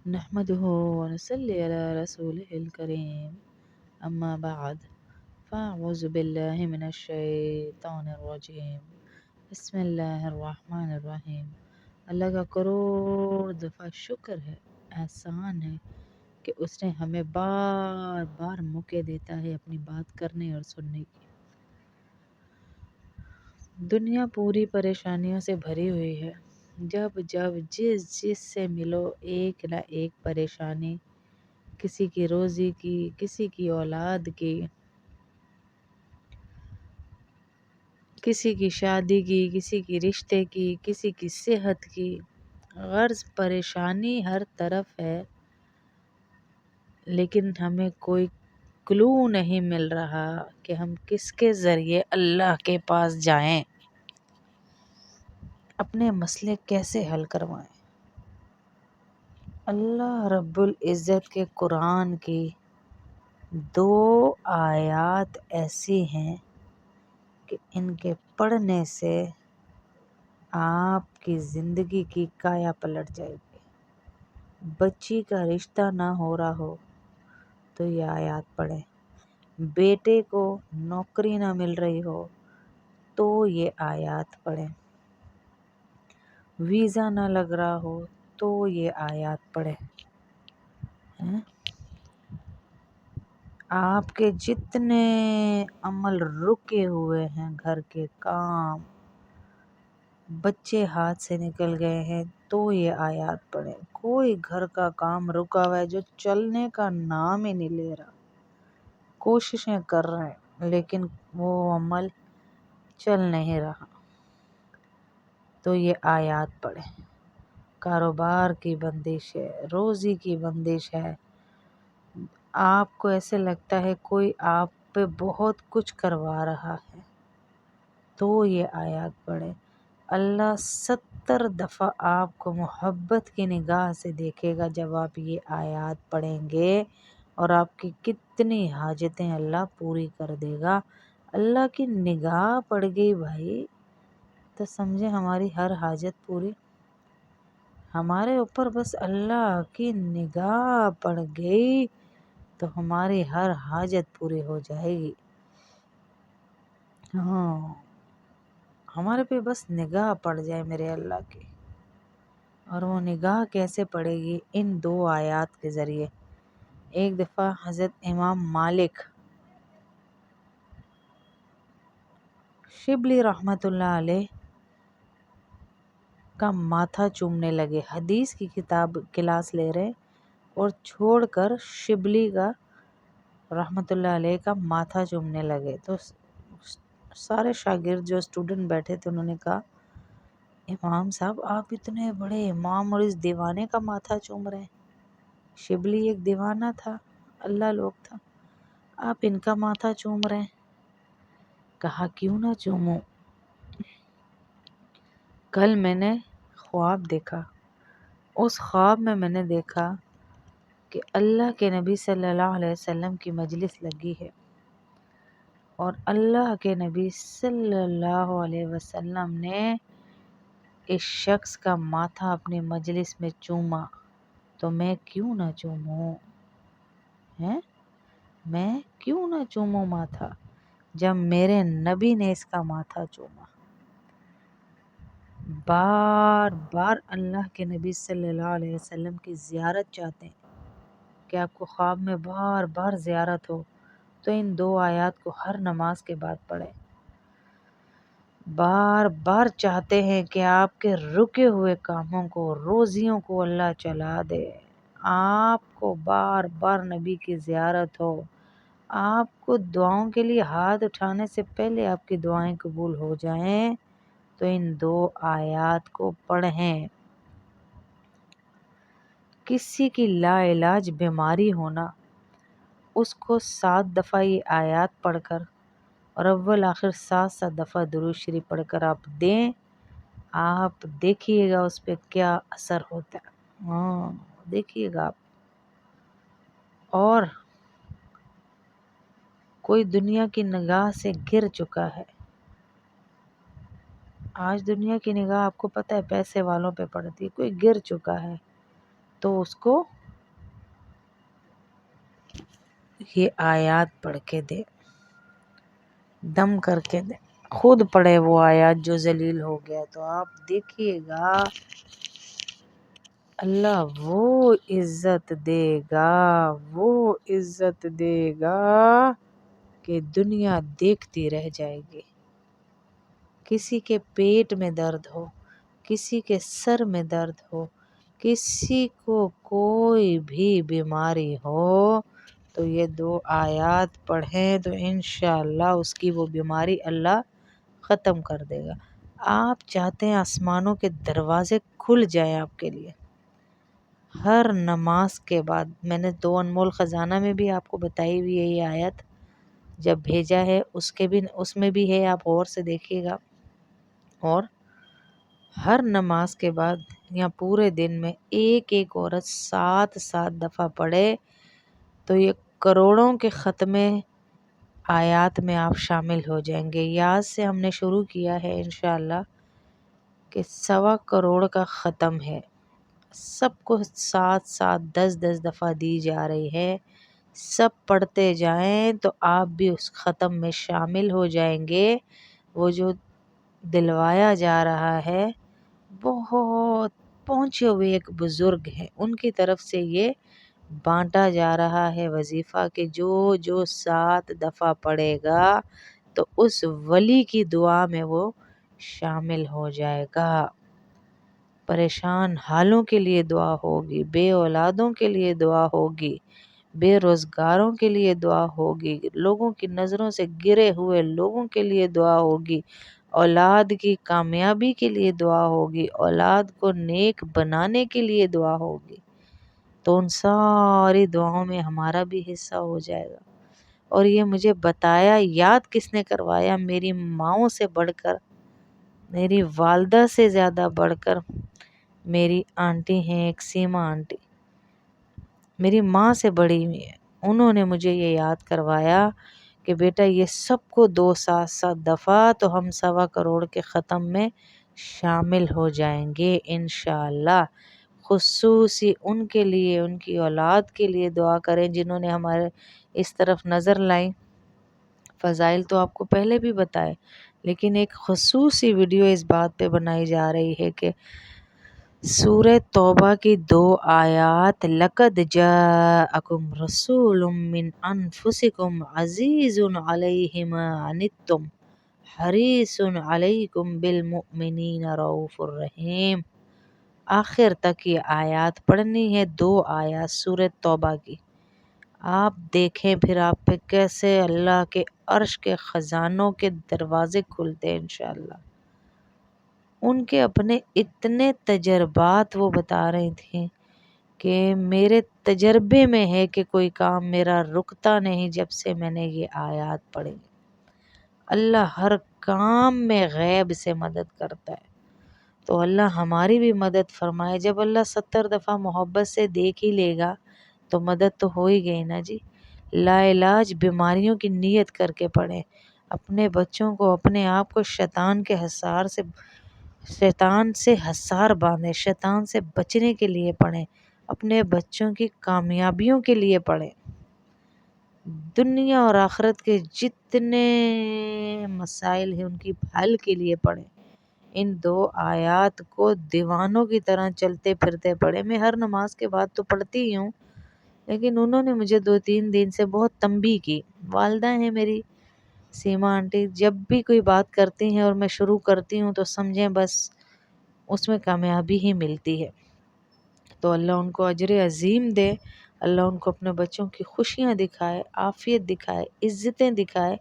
نحمده ونصلي على رسوله الكريم أما بعد فأعوذ بالله من الشیطان الرجیم بسم اللہ الرحمن الرحیم۔ اللہ کا کروڑ دفعہ شکر ہے، احسان ہے کہ اس نے ہمیں بار بار موقع دیتا ہے اپنی بات کرنے اور سننے کی۔ دنیا پوری پریشانیوں سے بھری ہوئی ہے۔ جب جس سے ملو ایک نہ ایک پریشانی، کسی کی روزی کی، کسی کی اولاد کی، کسی کی شادی کی، کسی کی رشتے کی، کسی کی صحت کی، غرض پریشانی ہر طرف ہے، لیکن ہمیں کوئی کلو نہیں مل رہا کہ ہم کس کے ذریعے اللہ کے پاس جائیں، اپنے مسئلے کیسے حل کروائیں۔ اللہ رب العزت کے قرآن کی 2 آیات ایسی ہیں کہ ان کے پڑھنے سے آپ کی زندگی کی کایا پلٹ جائے گی۔ بچی کا رشتہ نہ ہو رہا ہو تو یہ آیات پڑھیں، بیٹے کو نوکری نہ مل رہی ہو تو یہ آیات پڑھیں، ویزا نہ لگ رہا ہو تو یہ آیات پڑھیں۔ آپ کے جتنے عمل رکے ہوئے ہیں، گھر کے کام، بچے ہاتھ سے نکل گئے ہیں تو یہ آیات پڑھیں۔ کوئی گھر کا کام رکا ہوا ہے جو چلنے کا نام ہی نہیں لے رہا، کوششیں کر رہے ہیں لیکن وہ عمل چل نہیں رہا، تو یہ آیات پڑھیں۔ کاروبار کی بندش ہے، روزی کی بندش ہے، آپ کو ایسے لگتا ہے کوئی آپ پہ بہت کچھ کروا رہا ہے تو یہ آیات پڑھیں۔ اللہ 70 دفعہ آپ کو محبت کی نگاہ سے دیکھے گا جب آپ یہ آیات پڑھیں گے، اور آپ کی کتنی حاجتیں اللہ پوری کر دے گا۔ اللہ کی نگاہ پڑ گئی بھائی تو سمجھے ہماری ہر حاجت پوری، ہمارے اوپر بس اللہ کی نگاہ پڑ گئی تو ہماری ہر حاجت پوری ہو جائے گی۔ ہاں، ہمارے پہ بس نگاہ پڑ جائے میرے اللہ کی، اور وہ نگاہ کیسے پڑے گی؟ ان 2 آیات کے ذریعے۔ ایک دفعہ حضرت امام مالک شبلی رحمۃ اللہ علیہ کا ماتھا چومنے لگے، حدیث کی کلاس لے رہے اور چھوڑ کر شبلی کا رحمۃ اللہ علیہ کا ماتھا چومنے لگے، تو سارے شاگرد جو اسٹوڈنٹ بیٹھے تھے انہوں نے کہا امام صاحب آپ اتنے بڑے امام اور اس دیوانے کا ماتھا چوم رہے ہیں۔ شبلی ایک دیوانہ تھا، اللہ لوگ تھا، آپ ان کا ماتھا چوم رہے ہیں۔ کہا کیوں نہ چوموں، کل میں نے خواب دیکھا، اس خواب میں نے دیکھا کہ اللہ کے نبی صلی اللہ علیہ وسلم کی مجلس لگی ہے، اور اللہ کے نبی صلی اللہ علیہ وسلم نے اس شخص کا ماتھا اپنی مجلس میں چوما، تو میں کیوں نہ چوموں؟ میں کیوں نہ چوموں ماتھا جب میرے نبی نے اس کا ماتھا چوما۔ بار بار اللہ کے نبی صلی اللہ علیہ وسلم کی زیارت چاہتے ہیں کہ آپ کو خواب میں بار بار زیارت ہو، تو ان 2 آیات کو ہر نماز کے بعد پڑھیں۔ بار بار چاہتے ہیں کہ آپ کے رکے ہوئے کاموں کو، روزیوں کو اللہ چلا دے، آپ کو بار بار نبی کی زیارت ہو، آپ کو دعاؤں کے لیے ہاتھ اٹھانے سے پہلے آپ کی دعائیں قبول ہو جائیں، تو ان 2 آیات کو پڑھیں۔ کسی کی لا علاج بیماری ہونا، اس کو 7 دفعہ یہ آیات پڑھ کر اور اول آخر 7 دفعہ درود شریف پڑھ کر آپ دیں، آپ دیکھیے گا اس پہ کیا اثر ہوتا ہے۔ ہاں دیکھیے گا آپ۔ اور کوئی دنیا کی نگاہ سے گر چکا ہے، آج دنیا کی نگاہ آپ کو پتہ ہے پیسے والوں پہ پڑتی ہے، کوئی گر چکا ہے تو اس کو یہ آیات پڑھ کے دے، دم کر کے دے، خود پڑھے وہ آیات جو ذلیل ہو گیا، تو آپ دیکھیے گا اللہ وہ عزت دے گا، وہ عزت دے گا کہ دنیا دیکھتی رہ جائے گی۔ کسی کے پیٹ میں درد ہو، کسی کے سر میں درد ہو، کسی کو کوئی بھی بیماری ہو، تو یہ 2 آیات پڑھیں تو انشاءاللہ اس کی وہ بیماری اللہ ختم کر دے گا۔ آپ چاہتے ہیں آسمانوں کے دروازے کھل جائیں آپ کے لیے ہر نماز کے بعد؟ میں نے 2 انمول خزانہ میں بھی آپ کو بتائی ہوئی ہے یہ آیت، جب بھیجا ہے اس میں بھی ہے، آپ غور سے دیکھیے گا۔ اور ہر نماز کے بعد یا پورے دن میں ایک عورت 7 دفعہ پڑھے تو یہ کروڑوں کے ختمے آیات میں آپ شامل ہو جائیں گے۔ یاد سے ہم نے شروع کیا ہے انشاءاللہ کہ 1.25 کروڑ کا ختم ہے، سب کو 7 10 دفعہ دی جا رہی ہے، سب پڑھتے جائیں تو آپ بھی اس ختم میں شامل ہو جائیں گے۔ وہ جو دلوایا جا رہا ہے بہت پہنچے ہوئے ایک بزرگ ہیں، ان کی طرف سے یہ بانٹا جا رہا ہے وظیفہ کہ جو 7 دفعہ پڑھے گا تو اس ولی کی دعا میں وہ شامل ہو جائے گا۔ پریشان حالوں کے لیے دعا ہوگی، بے اولادوں کے لیے دعا ہوگی، بے روزگاروں کے لیے دعا ہوگی، لوگوں کی نظروں سے گرے ہوئے لوگوں کے لیے دعا ہوگی، اولاد کی کامیابی کے لیے دعا ہوگی، اولاد کو نیک بنانے کے لیے دعا ہوگی۔ تو ان ساری دعاؤں میں ہمارا بھی حصہ ہو جائے گا۔ اور یہ مجھے بتایا، یاد کس نے کروایا؟ میری ماؤں سے بڑھ کر، میری والدہ سے زیادہ بڑھ کر میری آنٹی ہیں ایک سیما آنٹی، میری ماں سے بڑی ہوئی ہیں، انہوں نے مجھے یہ یاد کروایا کہ بیٹا یہ سب کو 2 7 دفعہ تو ہم 1.25 کروڑ کے ختم میں شامل ہو جائیں گے انشاءاللہ۔ خصوصی ان کے لیے، ان کی اولاد کے لیے دعا کریں جنہوں نے ہمارے اس طرف نظر لائیں۔ فضائل تو آپ کو پہلے بھی بتائے، لیکن ایک خصوصی ویڈیو اس بات پہ بنائی جا رہی ہے کہ سورہ توبہ کی 2 آیات لَقَدْ جَاءَكُمْ رَسُولٌ مِّنْ أَنفُسِكُمْ عَزِيزٌ عَلَيْهِ مَا عَنِتُّمْ حَرِيصٌ عَلَيْكُمْ بِالْمُؤْمِنِينَ رَءُوفٌ رَحِيمٌ۔ آخر تک یہ آیات پڑھنی ہے، 2 آیات سورہ توبہ کی۔ آپ دیکھیں پھر آپ پہ کیسے اللہ کے عرش کے خزانوں کے دروازے کھلتے ہیں انشاءاللہ۔ ان کے اپنے اتنے تجربات وہ بتا رہی تھیں کہ میرے تجربے میں ہے کہ کوئی کام میرا رکتا نہیں جب سے میں نے یہ آیات پڑھی۔ اللہ ہر کام میں غیب سے مدد کرتا ہے، تو اللہ ہماری بھی مدد فرمائے۔ جب اللہ 70 دفعہ محبت سے دیکھ ہی لے گا تو مدد تو ہو ہی گئی نا جی۔ لا علاج بیماریوں کی نیت کر کے پڑھیں، اپنے بچوں کو، اپنے آپ کو شیطان سے حصار باندھیں، شیطان سے بچنے کے لیے پڑھیں، اپنے بچوں کی کامیابیوں کے لیے پڑھیں، دنیا اور آخرت کے جتنے مسائل ہیں ان کی حل کے لیے پڑھیں۔ ان 2 آیات کو دیوانوں کی طرح چلتے پھرتے پڑھیں۔ میں ہر نماز کے بعد تو پڑھتی ہی ہوں، لیکن انہوں نے مجھے 2 3 دن سے بہت تنبیہ کی۔ والدہ ہیں میری سیما آنٹی، جب بھی کوئی بات کرتی ہیں اور میں شروع کرتی ہوں تو سمجھیں بس اس میں کامیابی ہی ملتی ہے۔ تو اللہ ان کو اجر عظیم دے، اللہ ان کو اپنے بچوں کی خوشیاں دکھائے، عافیت دکھائے، عزتیں دکھائے،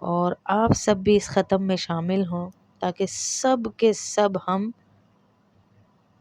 اور آپ سب بھی اس ختم میں شامل ہوں تاکہ سب کے سب ہم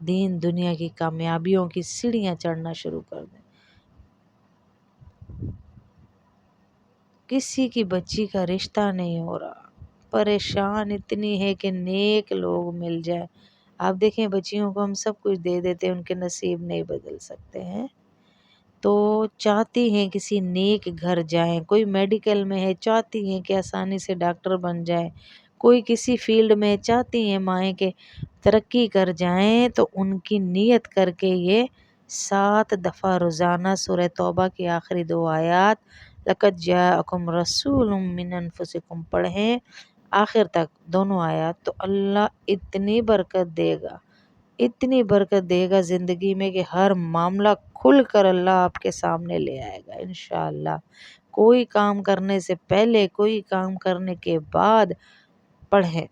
دین دنیا کی کامیابیوں کی سیڑھیاں چڑھنا شروع کر دیں۔ کسی کی بچی کا رشتہ نہیں ہو رہا، پریشان اتنی ہے کہ نیک لوگ مل جائے۔ آپ دیکھیں بچیوں کو ہم سب کچھ دے دیتے ہیں، ان کے نصیب نہیں بدل سکتے ہیں، تو چاہتی ہیں کسی نیک گھر جائیں۔ کوئی میڈیکل میں ہے، چاہتی ہیں کہ آسانی سے ڈاکٹر بن جائیں، کوئی کسی فیلڈ میں چاہتی ہیں مائیں کہ ترقی کر جائیں، تو ان کی نیت کر کے یہ 7 دفعہ روزانہ سورہ توبہ کی آخری 2 آیات لقد جاءکم رسول من انفسکم پڑھیں آخر تک دونوں آیات، تو اللہ اتنی برکت دے گا زندگی میں کہ ہر معاملہ کھل کر اللہ آپ کے سامنے لے آئے گا انشاءاللہ۔ کوئی کام کرنے سے پہلے، کوئی کام کرنے کے بعد پڑھیں